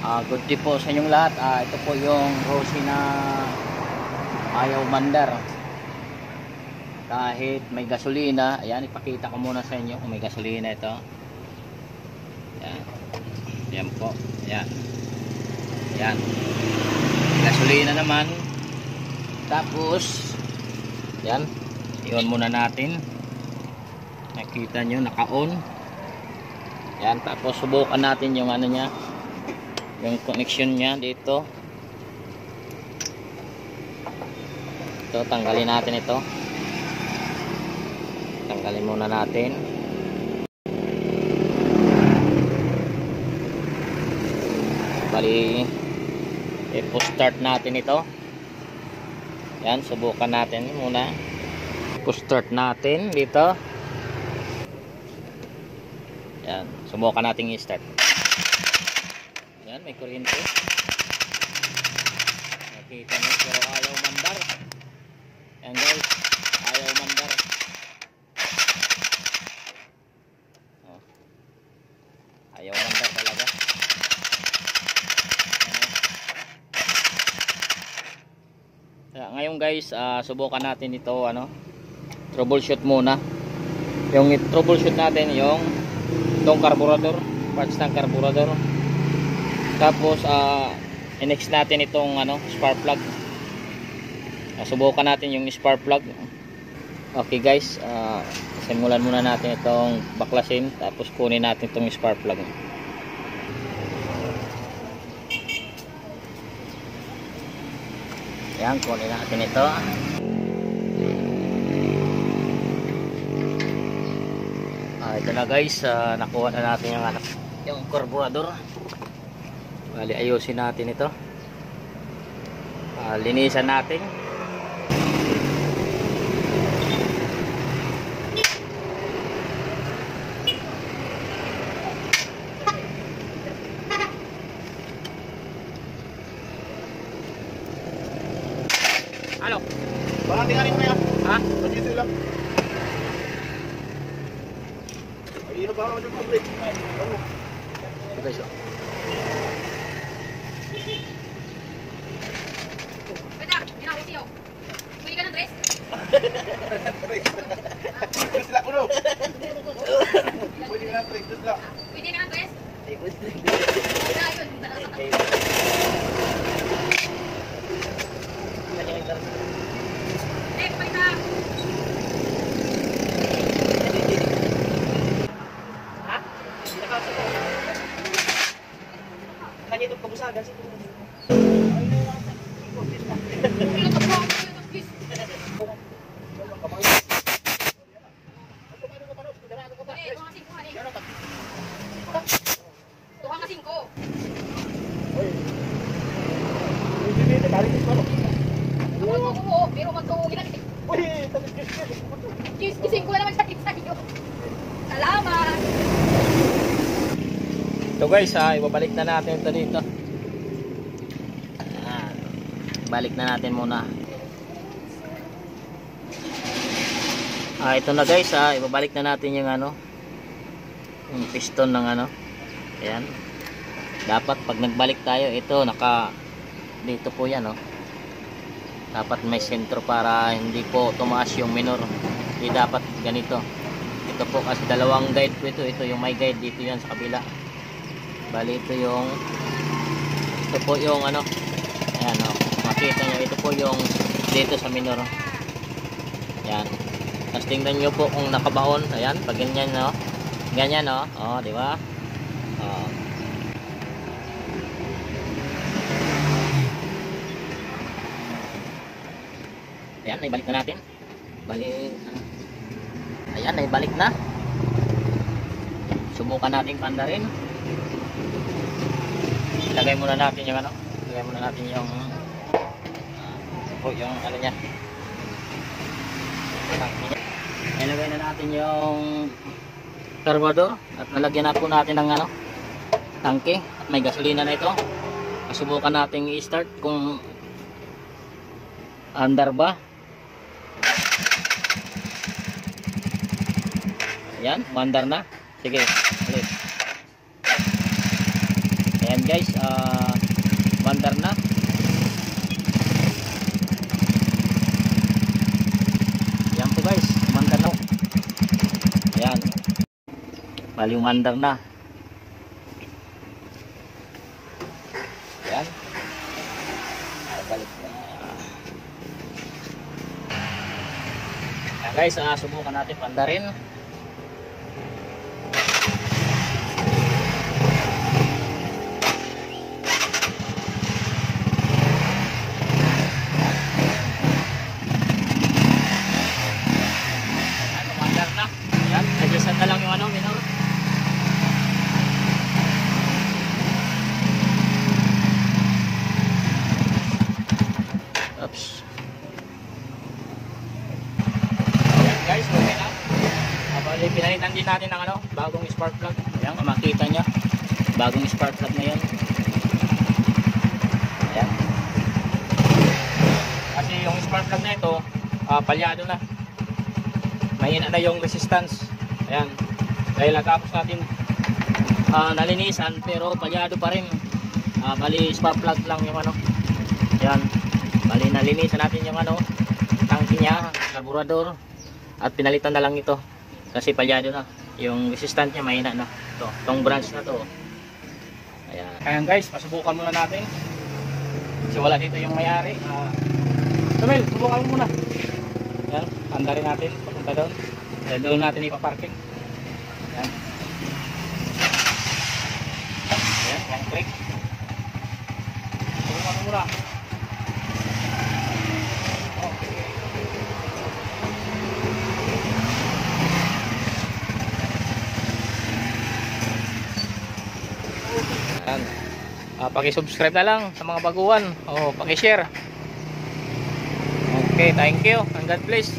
Good day po sa inyong lahat. Ito po yung Rosie na ayaw mandar. Kahit may gasolina, ayan, ipakita ko muna sa inyo kung may gasolina ito. Ayan. Ayan po. Ayan. Ayan. Gasolina naman. Tapos, ayan. I-on muna natin. Nakita nyo, naka-on. Ayan. Tapos, subukan natin yung ano niya. Yung connection niya dito. Ito, tanggalin natin ito. Tanggalin muna natin. Bali, i-push-start natin ito. Yan, subukan natin muna. Push-start natin dito. Yan, subukan natin i-start. Yan, may kuryente. Nakita nyo, pero ayaw mandar. Yan guys, ayaw mandar. Oh. Ayaw mandar talaga. Ngayon guys, subukan natin ito, troubleshoot muna. Yung troubleshoot natin yung itong carburetor, parts ng carburetor. Tapos i-next natin itong spark plug. Subukan natin yung spark plug. Okay guys, simulan muna natin itong baklasin, tapos kunin natin itong spark plug. Yan, kunin natin ito. Ito na guys, nakuha na natin yung carburetor. Bali, ayusin natin ito. Linisan natin. Halo. Baka tingnan mo yan. Ha? Pagkito lang. Ay, ino ba ako mag-complete? Ano? Okay, so. Pwede ka ng dress? Dress lang, uno. Pwede ka ng dress lang. Pwede ka ng dress? Balik ka! Ha? Kanya itong kabusagan siya. Kising ko na naman sa iyo. Salamat! Ito guys, ibabalik na natin ito dito. Ayan. Balik na natin muna. Ito na guys, ibabalik na natin yung yung piston ng ayan. Dapat pag nagbalik tayo, ito dito po yan, dapat may sentro para hindi po tumaas yung minor. Hindi dapat ganito. Ito po kasi dalawang guide po ito. Ito yung may guide, dito yan sa kabila. Bali ito po yung ayan, makita nyo, ito po yung dito sa minor. Yan. Tapos tingnan nyo po kung nakabaon. Ayan, pag ganyan, ganyan, di ba? Ayan, naibalik na natin. Bali, ayan, naibalik na. Subukan natin pandarin. Ilagay muna natin yung ilagay muna natin yung yung niya. Ilagay na natin yung carburetor at nalagyan na po natin ng tangke at may gasolina na ito. Subukan natin i-start kung andar ba. Yan, mandar na. Sige, ulit. Ayan guys, mandar na. Ayan po guys, mandar na. Ayan. Bali mandar na. Ayan. Balik na. Ayan guys, subukan natin pandarin. Ayan, adjustan na lang yung ano, minor. Oops. Ayan guys, okay na. Bali, pinalitan din natin ng ano, bagong spark plug. Ayan, makita nyo. Bagong spark plug na yan. Ayan. Kasi yung spark plug na ito, palyado na. Mahina na yung resistance. Ayan. Dahil natapos natin nalinisan pero palyado pa rin. Bali spark plug lang yung ano. Ayan. Bali nalinisan natin yung ano, tangke niya, carburetor, at pinalitan na lang ito. Kasi palyado na. Yung resistance niya mahina na. Ito, tong branch na to. Ayan. Ayan guys, pasubukan muna natin. Kasi wala dito yung may-ari. Samuel, subukan mo muna. Ayan, andarin natin papunta doon. Doon natin ipaparking. Ayan. Ayan, yung click. Subukan mo muna. Okay. Ayan. Paki-subscribe na lang sa mga baguhan. O, paki-share. Okay, thank you and God bless.